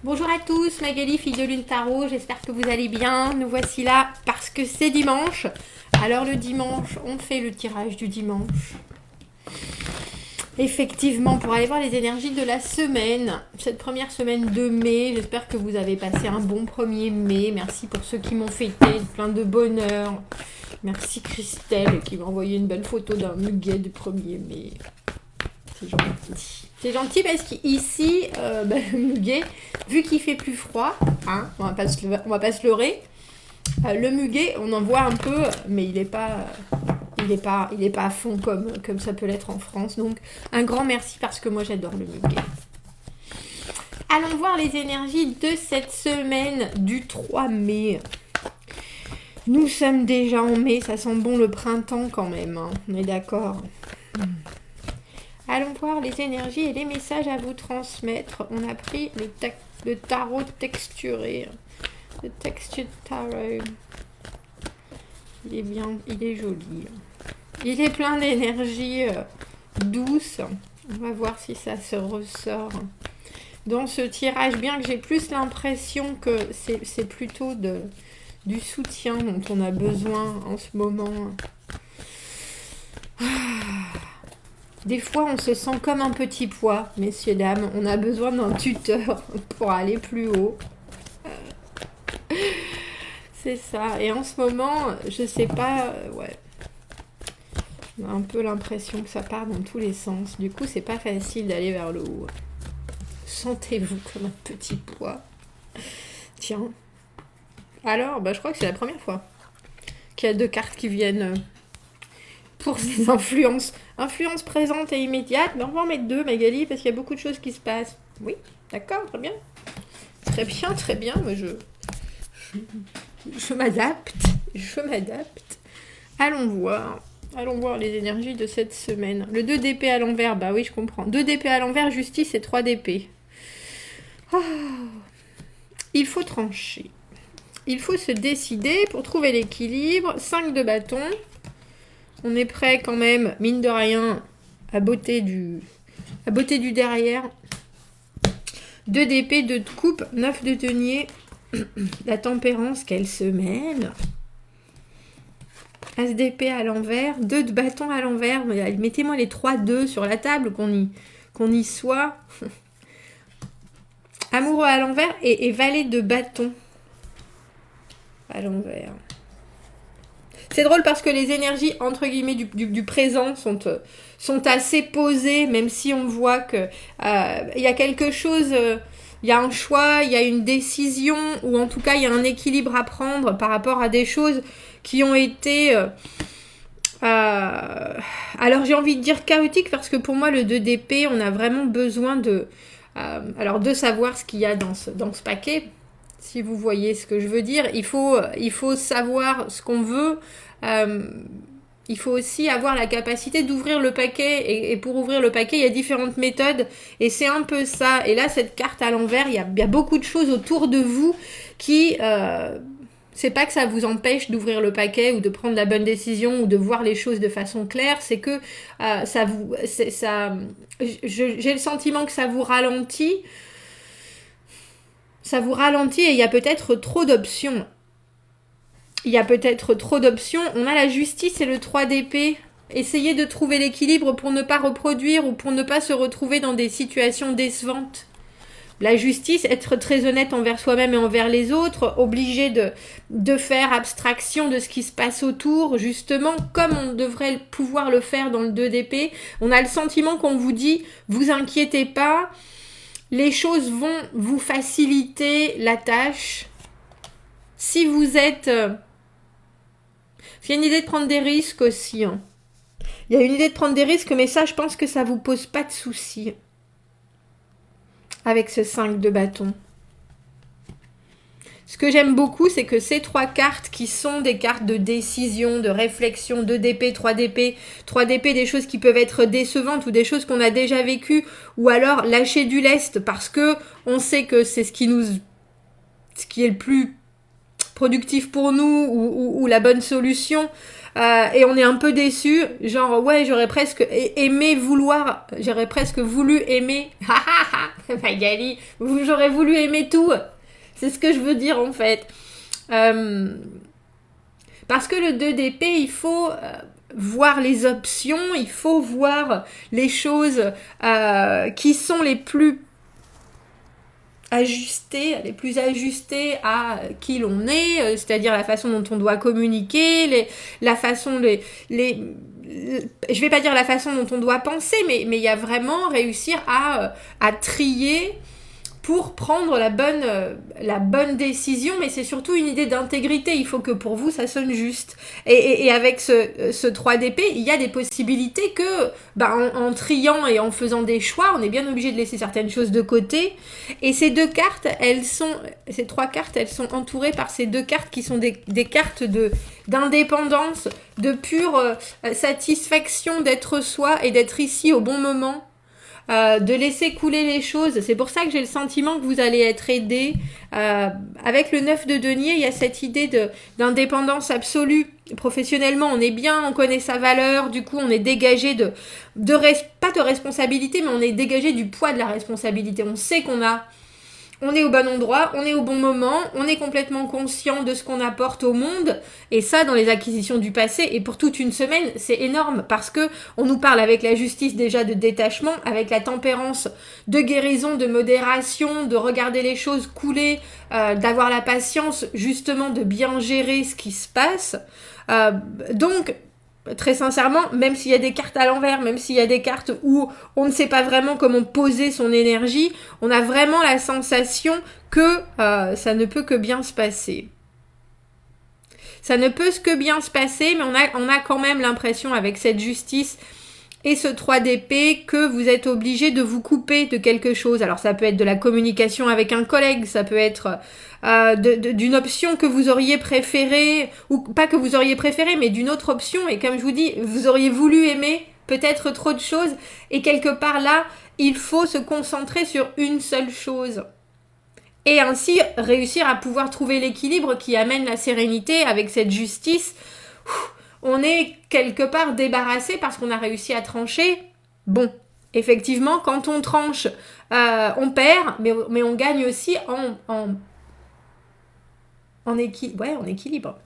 Bonjour à tous, Magali, fille de Lune Tarot, j'espère que vous allez bien. Nous voici là parce que c'est dimanche. Alors le dimanche, on fait le tirage du dimanche. Effectivement, pour aller voir les énergies de la semaine, cette première semaine de mai, j'espère que vous avez passé un bon 1er mai. Merci pour ceux qui m'ont fêté, plein de bonheur. Merci Christelle qui m'a envoyé une belle photo d'un muguet du 1er mai. C'est gentil. C'est gentil parce qu'ici, le muguet, vu qu'il fait plus froid, hein, on va pas se leurrer, le muguet, on en voit un peu, mais il est pas à fond comme ça peut l'être en France. Donc, un grand merci parce que moi, j'adore le muguet. Allons voir les énergies de cette semaine du 3 mai. Nous sommes déjà en mai, ça sent bon le printemps quand même, hein, on est d'accord. Allons voir les énergies et les messages à vous transmettre. On a pris le tarot texturé. Le texture tarot. Il est bien, il est joli. Il est plein d'énergie douce. On va voir si ça se ressort dans ce tirage. Bien que j'ai plus l'impression que c'est plutôt du soutien dont on a besoin en ce moment. Des fois, on se sent comme un petit pois, messieurs, dames. On a besoin d'un tuteur pour aller plus haut. C'est ça. Et en ce moment, je sais pas, ouais. On a un peu l'impression que ça part dans tous les sens. Du coup, c'est pas facile d'aller vers le haut. Sentez-vous comme un petit pois. Tiens. Alors, je crois que c'est la première fois qu'il y a 2 cartes qui viennent pour ces influences. Influence présente et immédiate. Mais on va en mettre 2, Magali, parce qu'il y a beaucoup de choses qui se passent. Oui, d'accord, très bien. Très bien, très bien. Mais je m'adapte. Je m'adapte. Allons voir les énergies de cette semaine. Le 2 d'épée à l'envers, bah oui, je comprends. 2 d'épée à l'envers, justice et 3 d'épée. Oh. Il faut trancher. Il faut se décider pour trouver l'équilibre. 5 de bâton. On est prêt quand même, mine de rien, à botter du derrière. 2 d'épée, 2 de coupe, 9 de denier. La tempérance, quelle semaine. As d'épée à l'envers, 2 de bâton à l'envers. Mettez-moi les 3 2 sur la table, qu'on y soit. Amoureux à l'envers et valet de bâton à l'envers. C'est drôle parce que les énergies, entre guillemets, du présent sont assez posées, même si on voit que y a quelque chose, il y a un choix, il y a une décision, ou en tout cas, il y a un équilibre à prendre par rapport à des choses qui ont été... alors, j'ai envie de dire chaotiques, parce que pour moi, le 2 d'épée, on a vraiment besoin de savoir ce qu'il y a dans ce paquet. Si vous voyez ce que je veux dire, il faut savoir ce qu'on veut. Il faut aussi avoir la capacité d'ouvrir le paquet. Et pour ouvrir le paquet, il y a différentes méthodes. Et c'est un peu ça. Et là, cette carte à l'envers, il y a beaucoup de choses autour de vous qui... c'est pas que ça vous empêche d'ouvrir le paquet ou de prendre la bonne décision ou de voir les choses de façon claire. C'est que j'ai le sentiment que ça vous ralentit. Ça vous ralentit et il y a peut-être trop d'options. On a la justice et le 3 d'épée. Essayez de trouver l'équilibre pour ne pas reproduire ou pour ne pas se retrouver dans des situations décevantes. La justice, être très honnête envers soi-même et envers les autres, obligé de faire abstraction de ce qui se passe autour, justement, comme on devrait pouvoir le faire dans le 2 d'épée. On a le sentiment qu'on vous dit, vous inquiétez pas, les choses vont vous faciliter la tâche. Si vous êtes... Il y a une idée de prendre des risques aussi. Hein. Il y a une idée de prendre des risques, mais ça, je pense que ça ne vous pose pas de soucis. Avec ce 5 de bâton. Ce que j'aime beaucoup, c'est que ces 3 cartes qui sont des cartes de décision, de réflexion, 2 d'épée, 3 d'épée, des choses qui peuvent être décevantes ou des choses qu'on a déjà vécues, ou alors lâcher du lest parce que on sait que c'est ce qui est le plus productif pour nous ou la bonne solution. Et on est un peu déçu, genre ouais j'aurais presque voulu aimer Magali, j'aurais voulu aimer tout. C'est ce que je veux dire en fait. Parce que le 2 d'épée, il faut voir les options, il faut voir les choses qui sont les plus ajustées à qui l'on est, c'est-à-dire la façon dont on doit communiquer, la façon, je vais pas dire la façon dont on doit penser, mais il y a vraiment réussir à trier pour prendre la bonne décision, mais c'est surtout une idée d'intégrité. Il faut que pour vous, ça sonne juste. Et avec ce 3 d'épée, il y a des possibilités que, en triant et en faisant des choix, on est bien obligé de laisser certaines choses de côté. Et ces 3 cartes, elles sont entourées par ces 2 cartes qui sont des cartes d'indépendance, de pure satisfaction d'être soi et d'être ici au bon moment. De laisser couler les choses. C'est pour ça que j'ai le sentiment que vous allez être aidé. Avec le 9 de denier, il y a cette idée d'indépendance absolue. Professionnellement, on est bien, on connaît sa valeur, du coup on est dégagé pas de responsabilité, mais on est dégagé du poids de la responsabilité. On sait on est au bon endroit, on est au bon moment, on est complètement conscient de ce qu'on apporte au monde. Et ça, dans les acquisitions du passé, et pour toute une semaine, c'est énorme parce que on nous parle avec la justice déjà de détachement, avec la tempérance de guérison, de modération, de regarder les choses couler, d'avoir la patience justement de bien gérer ce qui se passe. Donc, très sincèrement, même s'il y a des cartes à l'envers, même s'il y a des cartes où on ne sait pas vraiment comment poser son énergie, on a vraiment la sensation que ça ne peut que bien se passer. Ça ne peut que bien se passer, mais on a quand même l'impression avec cette justice et ce 3 d'épée que vous êtes obligé de vous couper de quelque chose. Alors ça peut être de la communication avec un collègue, ça peut être d'une option que vous auriez préférée, ou pas que vous auriez préférée, mais d'une autre option. Et comme je vous dis, vous auriez voulu aimer peut-être trop de choses. Et quelque part là, il faut se concentrer sur une seule chose. Et ainsi réussir à pouvoir trouver l'équilibre qui amène la sérénité avec cette justice. On est quelque part débarrassé parce qu'on a réussi à trancher. Bon, effectivement, quand on tranche, on perd, mais on gagne aussi en équilibre.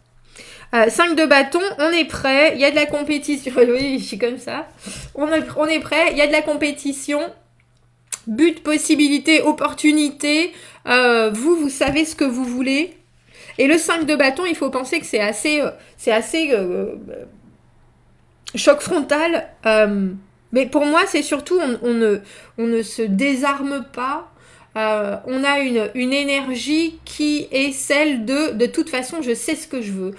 5 de bâton, on est prêt, il y a de la compétition. Oui, je suis comme ça. On est prêt, il y a de la compétition. But, possibilité, opportunité. Vous savez ce que vous voulez. Et le 5 de bâton, il faut penser que c'est assez choc frontal. Mais pour moi, c'est surtout, on ne se désarme pas. On a une énergie qui est celle de toute façon, je sais ce que je veux.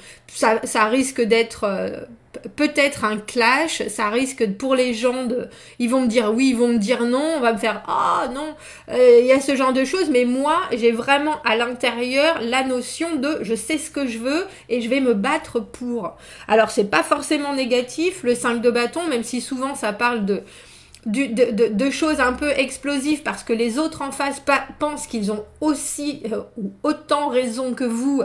Ça risque d'être peut-être un clash, ça risque pour les gens ils vont me dire oui, ils vont me dire non, on va me faire non, il y a ce genre de choses, mais moi j'ai vraiment à l'intérieur la notion de je sais ce que je veux et je vais me battre pour. Alors c'est pas forcément négatif le 5 de bâton, même si souvent ça parle de choses un peu explosives parce que les autres en face pensent qu'ils ont aussi ou autant raison que vous,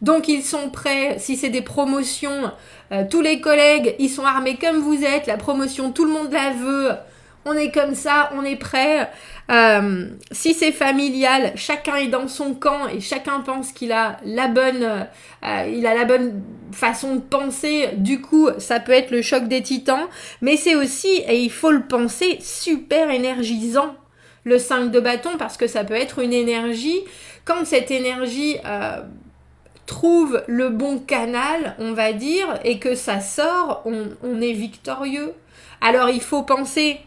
donc ils sont prêts. Si c'est des promotions, tous les collègues ils sont armés comme vous êtes, la promotion tout le monde la veut, on est comme ça, on est prêt. Si c'est familial, chacun est dans son camp et chacun pense qu'il a la bonne façon de penser. Du coup, ça peut être le choc des titans, mais c'est aussi, et il faut le penser, super énergisant, le 5 de bâton, parce que ça peut être une énergie, quand cette énergie trouve le bon canal, on va dire, et que ça sort, on est victorieux. Alors il faut penser.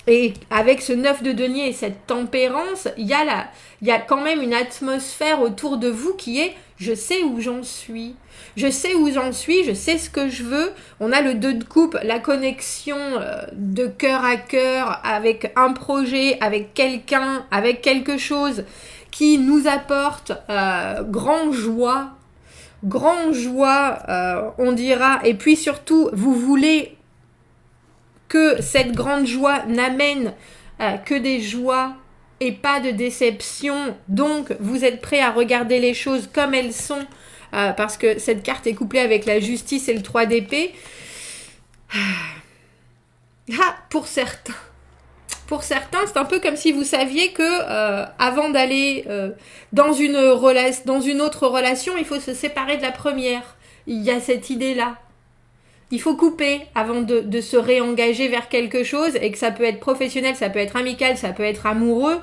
Et avec ce 9 de denier et cette tempérance, il y a quand même une atmosphère autour de vous qui est « je sais où j'en suis ». Je sais où j'en suis, je sais ce que je veux. On a le 2 de coupe, la connexion de cœur à cœur avec un projet, avec quelqu'un, avec quelque chose qui nous apporte grande joie, on dira. Et puis surtout, vous voulez que cette grande joie n'amène que des joies et pas de déception. Donc, vous êtes prêt à regarder les choses comme elles sont parce que cette carte est couplée avec la justice et le 3 d'épée. Pour certains, Pour certains, c'est un peu comme si vous saviez que avant d'aller dans une autre relation, il faut se séparer de la première. Il y a cette idée-là. Il faut couper avant de se réengager vers quelque chose, et que ça peut être professionnel, ça peut être amical, ça peut être amoureux.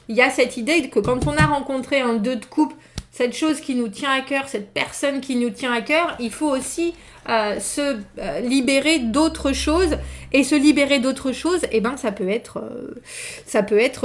Il y a cette idée que quand on a rencontré un 2 de coupe, cette chose qui nous tient à cœur, cette personne qui nous tient à cœur, il faut aussi se libérer d'autres choses. Et se libérer d'autres choses, eh ben, ça peut être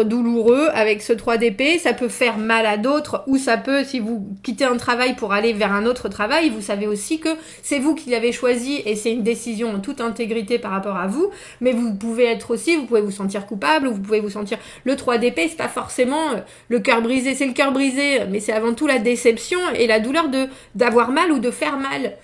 douloureux avec ce 3 d'épée, ça peut faire mal à d'autres, ou ça peut, si vous quittez un travail pour aller vers un autre travail, vous savez aussi que c'est vous qui l'avez choisi et c'est une décision en toute intégrité par rapport à vous, mais vous pouvez vous sentir coupable, ou vous pouvez vous sentir... Le 3 d'épée, c'est pas forcément le cœur brisé, c'est le cœur brisé, mais c'est avant tout la déception et la douleur d'avoir mal ou de faire mal.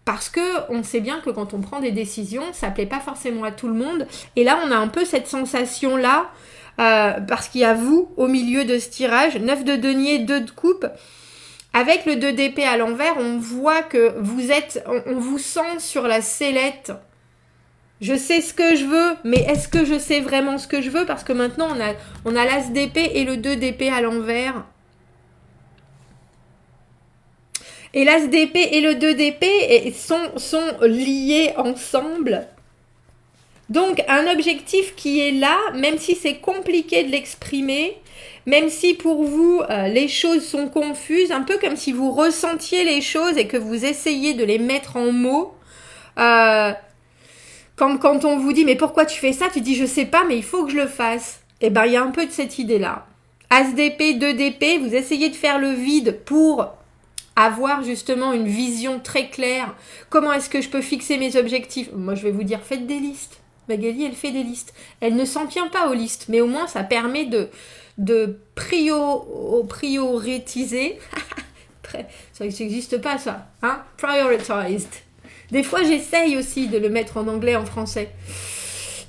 Parce que on sait bien que quand on prend des décisions, ça plaît pas forcément à tout le monde. Et là, on a un peu cette sensation-là, parce qu'il y a vous au milieu de ce tirage, 9 de denier, 2 de coupe. Avec le 2 d'épée à l'envers, on voit que on vous sent sur la sellette. Je sais ce que je veux, mais est-ce que je sais vraiment ce que je veux? Parce que maintenant, on a l'as d'épée et le 2 d'épée à l'envers. Et l'as d'épée et le 2 d'épée sont liés ensemble. Donc, un objectif qui est là, même si c'est compliqué de l'exprimer, même si pour vous, les choses sont confuses, un peu comme si vous ressentiez les choses et que vous essayez de les mettre en mots. Quand on vous dit « mais pourquoi tu fais ça ?» Tu dis « je sais pas, mais il faut que je le fasse ». Et ben, il y a un peu de cette idée-là. As d'épée, 2 d'épée, vous essayez de faire le vide pour... avoir justement une vision très claire. Comment est-ce que je peux fixer mes objectifs? Moi, je vais vous dire, faites des listes. Magali, elle fait des listes. Elle ne s'en tient pas aux listes, mais au moins, ça permet de prioriser. Ça n'existe pas, ça. Hein? Prioritized. Des fois, j'essaye aussi de le mettre en anglais, en français.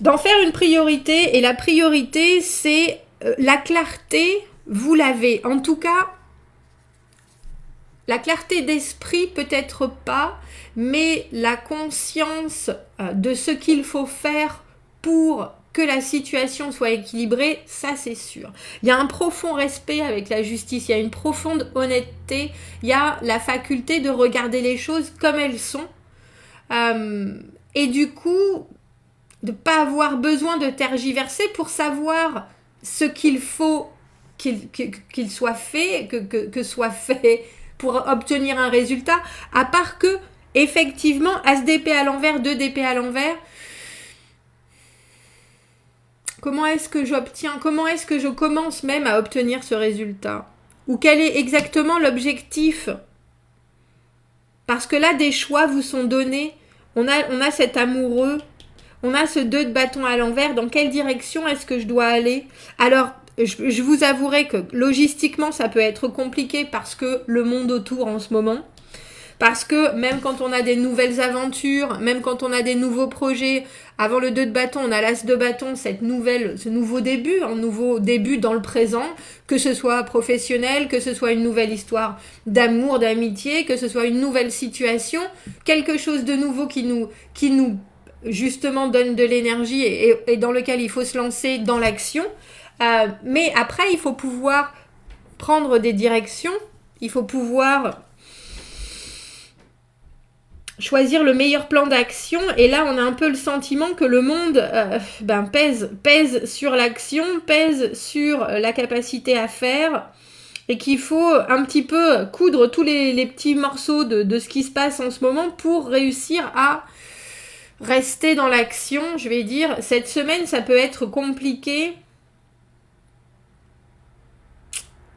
D'en faire une priorité. Et la priorité, c'est la clarté. Vous l'avez. En tout cas... La clarté d'esprit, peut-être pas, mais la conscience de ce qu'il faut faire pour que la situation soit équilibrée, ça c'est sûr. Il y a un profond respect avec la justice, il y a une profonde honnêteté, il y a la faculté de regarder les choses comme elles sont. Et du coup, de ne pas avoir besoin de tergiverser pour savoir ce qu'il faut qu'il soit fait, que soit fait pour obtenir un résultat, à part que, effectivement, as d'épée à l'envers, 2 d'épée à l'envers, comment est-ce que je commence même à obtenir ce résultat? Ou quel est exactement l'objectif? Parce que là, des choix vous sont donnés, on a cet amoureux, on a ce 2 de bâton à l'envers, dans quelle direction est-ce que je dois aller? Alors, je vous avouerai que logistiquement, ça peut être compliqué parce que le monde autour en ce moment, parce que même quand on a des nouvelles aventures, même quand on a des nouveaux projets, avant le 2 de bâton, on a l'as de bâton, ce nouveau début, un nouveau début dans le présent, que ce soit professionnel, que ce soit une nouvelle histoire d'amour, d'amitié, que ce soit une nouvelle situation, quelque chose de nouveau qui nous justement donne de l'énergie et dans lequel il faut se lancer dans l'action. Mais après, il faut pouvoir prendre des directions, il faut pouvoir choisir le meilleur plan d'action. Et là, on a un peu le sentiment que le monde pèse sur l'action, pèse sur la capacité à faire, et qu'il faut un petit peu coudre tous les petits morceaux de ce qui se passe en ce moment pour réussir à rester dans l'action. Je vais dire, cette semaine, ça peut être compliqué.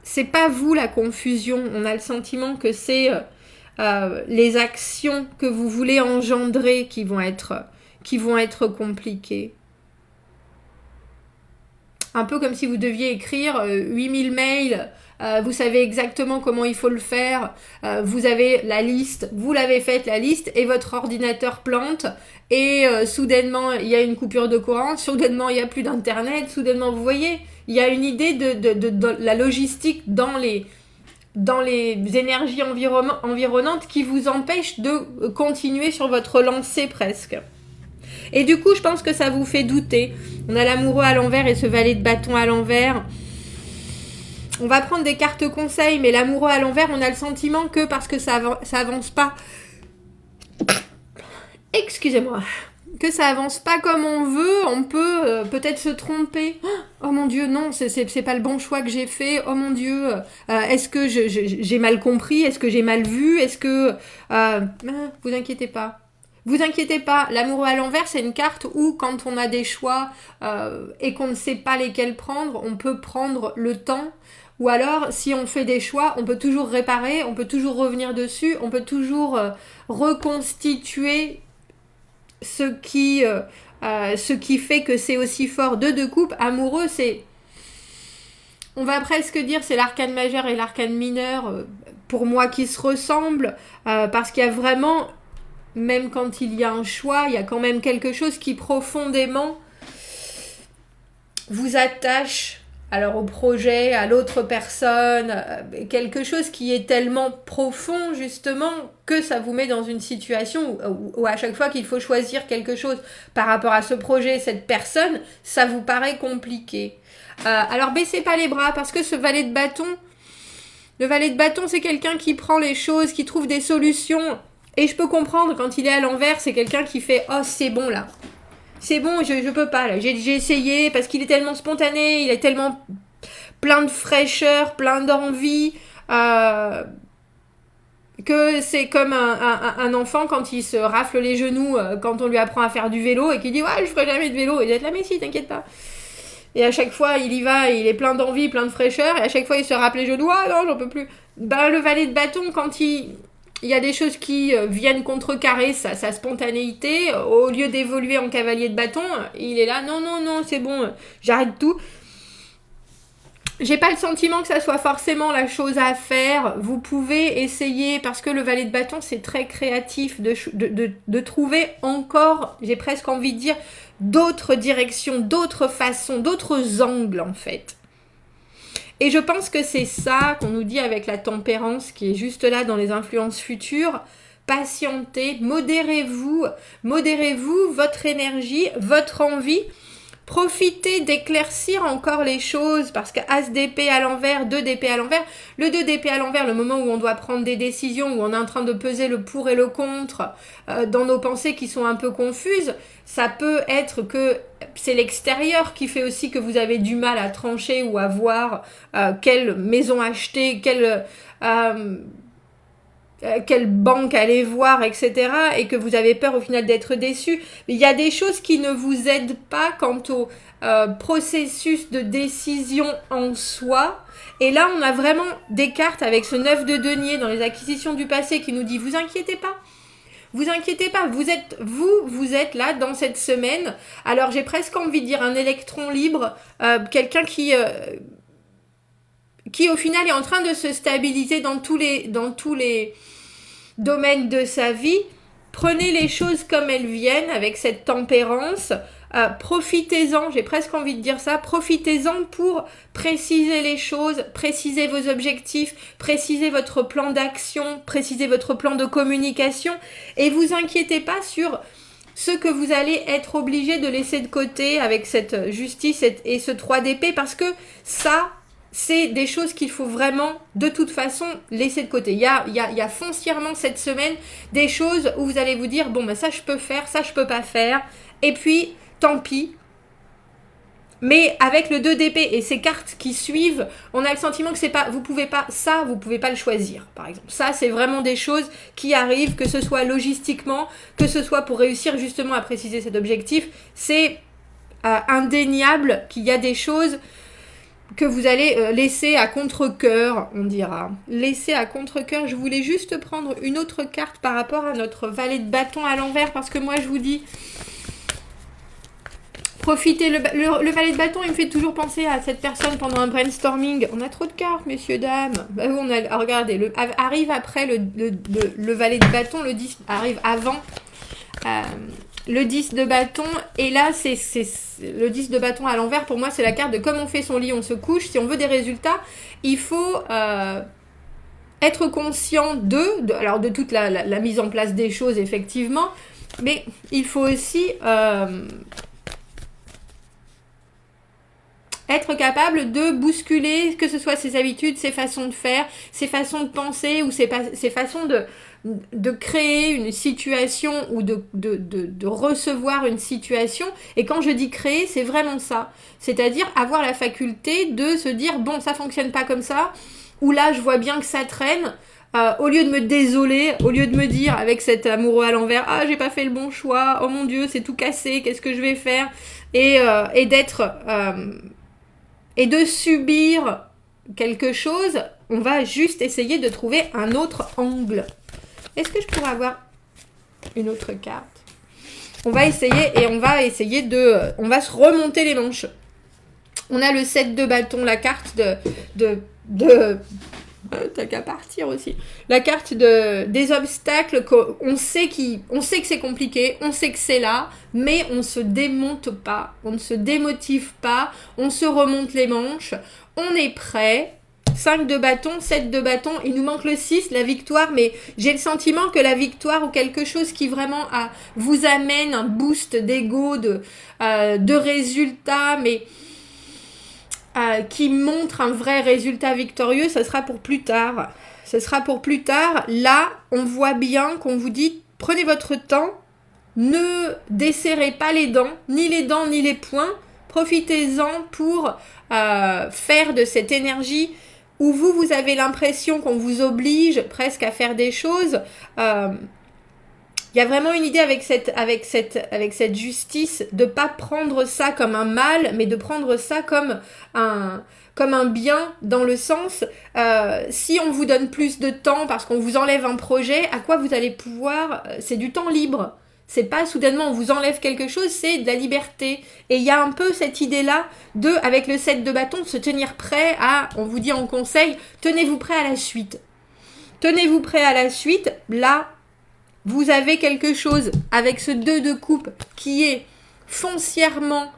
C'est pas vous la confusion, on a le sentiment que c'est les actions que vous voulez engendrer qui vont être compliquées. Un peu comme si vous deviez écrire 8000 mails, vous savez exactement comment il faut le faire, vous avez la liste, vous l'avez faite la liste et votre ordinateur plante et soudainement il y a une coupure de courant, soudainement il n'y a plus d'internet, soudainement vous voyez, il y a une idée de la logistique dans les énergies environnantes qui vous empêchent de continuer sur votre lancée presque. Et du coup, je pense que ça vous fait douter. On a l'amoureux à l'envers et ce valet de bâton à l'envers. On va prendre des cartes conseils, mais l'amoureux à l'envers, on a le sentiment que parce que ça avance pas... Excusez-moi. Que ça avance pas comme on veut, on peut peut-être se tromper. Oh mon Dieu, non, c'est pas le bon choix que j'ai fait. Oh mon Dieu, est-ce que j'ai mal compris? Est-ce que j'ai mal vu? Est-ce que... vous inquiétez pas. Vous inquiétez pas, l'amoureux à l'envers, c'est une carte où quand on a des choix et qu'on ne sait pas lesquels prendre, on peut prendre le temps. Ou alors, si on fait des choix, on peut toujours réparer, on peut toujours revenir dessus, on peut toujours reconstituer ce qui fait que c'est aussi fort. Deux coupes, amoureux, c'est... On va presque dire c'est l'arcane majeur et l'arcane mineur, pour moi, qui se ressemblent, parce qu'il y a vraiment, même quand il y a un choix, il y a quand même quelque chose qui profondément vous attache alors au projet, à l'autre personne, quelque chose qui est tellement profond justement que ça vous met dans une situation où à chaque fois qu'il faut choisir quelque chose par rapport à ce projet, cette personne, ça vous paraît compliqué. Alors baissez pas les bras parce que ce valet de bâton, le valet de bâton c'est quelqu'un qui prend les choses, qui trouve des solutions et je peux comprendre quand il est à l'envers, c'est quelqu'un qui fait « Oh c'est bon là ». C'est bon, je peux pas là, j'ai essayé parce qu'il est tellement spontané, il est tellement plein de fraîcheur, plein d'envie, que c'est comme un enfant quand il se rafle les genoux, quand on lui apprend à faire du vélo et qu'il dit « Ouais, je ferai jamais de vélo », et il est là « Mais si, t'inquiète pas ». Et à chaque fois, il y va, il est plein d'envie, plein de fraîcheur, et à chaque fois, il se rappelle les genoux « Ah non, j'en peux plus ». Ben, le valet de bâton, quand il y a des choses qui viennent contrecarrer sa spontanéité. Au lieu d'évoluer en cavalier de bâton, il est là, non, c'est bon, j'arrête tout. J'ai pas le sentiment que ça soit forcément la chose à faire. Vous pouvez essayer, parce que le valet de bâton, c'est très créatif, de trouver encore, j'ai presque envie de dire, d'autres directions, d'autres façons, d'autres angles, en fait. Et je pense que c'est ça qu'on nous dit avec la tempérance qui est juste là dans les influences futures. Patientez, modérez-vous votre énergie, votre envie. Profitez d'éclaircir encore les choses parce que As d'épée à l'envers, 2 d'épée à l'envers. Le 2 d'épée à l'envers, le moment où on doit prendre des décisions, où on est en train de peser le pour et le contre dans nos pensées qui sont un peu confuses, ça peut être que c'est l'extérieur qui fait aussi que vous avez du mal à trancher ou à voir quelle maison acheter, quelle banque aller voir, etc. et que vous avez peur au final d'être déçu. Il y a des choses qui ne vous aident pas quant au processus de décision en soi. Et là, on a vraiment des cartes avec ce 9 de denier dans les acquisitions du passé qui nous dit « Vous inquiétez pas ». Vous inquiétez pas, vous êtes là dans cette semaine. Alors j'ai presque envie de dire un électron libre, quelqu'un qui au final est en train de se stabiliser dans tous les domaines de sa vie. Prenez les choses comme elles viennent avec cette tempérance. Profitez-en, j'ai presque envie de dire ça, profitez-en pour préciser les choses, préciser vos objectifs, préciser votre plan d'action, préciser votre plan de communication et vous inquiétez pas sur ce que vous allez être obligé de laisser de côté avec cette justice et ce 3 d'épée parce que ça, c'est des choses qu'il faut vraiment, de toute façon, laisser de côté. Il y a foncièrement cette semaine des choses où vous allez vous dire, bon, ben ça je peux faire, ça je peux pas faire, et puis tant pis. Mais avec le 2 d'épée et ces cartes qui suivent, on a le sentiment que c'est pas, vous pouvez pas le choisir, par exemple. Ça, c'est vraiment des choses qui arrivent, que ce soit logistiquement, que ce soit pour réussir justement à préciser cet objectif. C'est indéniable qu'il y a des choses que vous allez laisser à contre-cœur, on dira. Laisser à contre-cœur. Je voulais juste prendre une autre carte par rapport à notre valet de bâton à l'envers, parce que moi, je vous dis... Profitez, le valet de bâton, il me fait toujours penser à cette personne pendant un brainstorming. On a trop de cartes, messieurs, dames. Regardez, arrive après le valet de bâton, le 10 arrive avant le 10 de bâton. Et là, c'est le 10 de bâton à l'envers. Pour moi, c'est la carte de comme on fait son lit, on se couche. Si on veut des résultats, il faut être conscient de toute la mise en place des choses, effectivement. Mais il faut aussi être capable de bousculer, que ce soit ses habitudes, ses façons de faire, ses façons de penser ou ses façons de créer une situation ou de recevoir une situation. Et quand je dis créer, c'est vraiment ça. C'est-à-dire avoir la faculté de se dire, bon, ça fonctionne pas comme ça, ou là, je vois bien que ça traîne. Au lieu de me désoler, au lieu de me dire avec cet amoureux à l'envers, ah, j'ai pas fait le bon choix, oh mon Dieu, c'est tout cassé, qu'est-ce que je vais faire, et d'être... et de subir quelque chose, on va juste essayer de trouver un autre angle. Est-ce que je pourrais avoir une autre carte? On va essayer et on va essayer de... On va se remonter les manches. On a le 7 de bâton, la carte t'as qu'à partir aussi. La carte des obstacles, on sait que c'est compliqué, on sait que c'est là, mais on se démonte pas, on ne se démotive pas, on se remonte les manches, on est prêt. 5 de bâton, 7 de bâton, il nous manque le 6, la victoire, mais j'ai le sentiment que la victoire ou quelque chose qui vraiment vous amène un boost d'ego, de résultats, mais qui montre un vrai résultat victorieux, ça sera pour plus tard. Ce sera pour plus tard. Là, on voit bien qu'on vous dit, prenez votre temps, ne desserrez pas les dents ni les poings, profitez-en pour faire de cette énergie où vous avez l'impression qu'on vous oblige presque à faire des choses. Il y a vraiment une idée avec cette justice de ne pas prendre ça comme un mal, mais de prendre ça comme un bien, dans le sens, si on vous donne plus de temps parce qu'on vous enlève un projet, à quoi vous allez pouvoir... c'est du temps libre. C'est pas soudainement on vous enlève quelque chose, c'est de la liberté. Et il y a un peu cette idée-là avec le 7 de bâton, de se tenir prêt à, on vous dit en conseil, tenez-vous prêt à la suite. Tenez-vous prêt à la suite, là, vous avez quelque chose avec ce 2 de coupe qui est foncièrement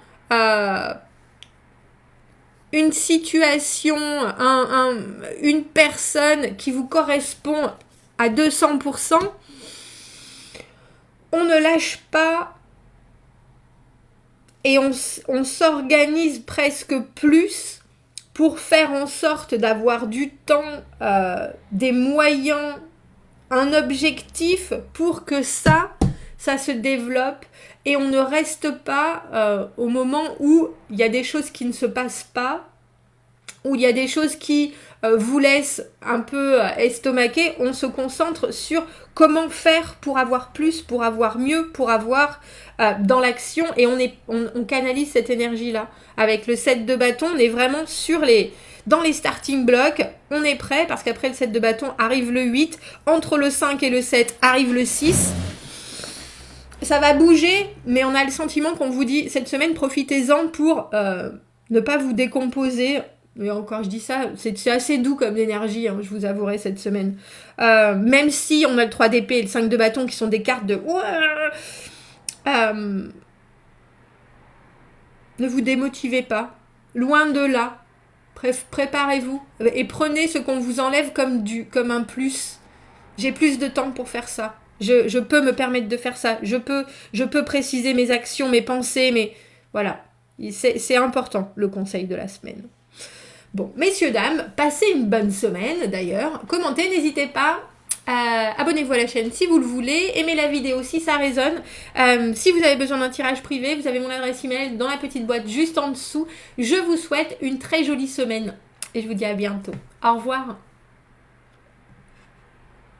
une situation, une personne qui vous correspond à 200%. On ne lâche pas et on s'organise presque plus pour faire en sorte d'avoir du temps, des moyens, un objectif pour que ça se développe et on ne reste pas au moment où il y a des choses qui ne se passent pas, où il y a des choses qui vous laissent un peu estomaquer. On se concentre sur comment faire pour avoir plus, pour avoir mieux, pour avoir dans l'action et on canalise cette énergie-là. Avec le 7 de bâton, on est vraiment dans les starting blocks, on est prêt parce qu'après le 7 de bâton arrive le 8, entre le 5 et le 7 arrive le 6. Ça va bouger, mais on a le sentiment qu'on vous dit cette semaine, profitez-en pour ne pas vous décomposer. Mais encore, je dis ça, c'est assez doux comme énergie, hein, je vous avouerai, cette semaine. Même si on a le 3 d'épée et le 5 de bâton qui sont des cartes de... ne vous démotivez pas. Loin de là. Préparez-vous et prenez ce qu'on vous enlève comme un plus. J'ai plus de temps pour faire ça. Je peux me permettre de faire ça. Je peux préciser mes actions, mes pensées, mais voilà. C'est important, le conseil de la semaine. Bon, messieurs, dames, passez une bonne semaine d'ailleurs. Commentez, n'hésitez pas. Abonnez-vous à la chaîne si vous le voulez. Aimez la vidéo si ça résonne. Si vous avez besoin d'un tirage privé, vous avez mon adresse email dans la petite boîte juste en dessous. Je vous souhaite une très jolie semaine et je vous dis à bientôt. Au revoir.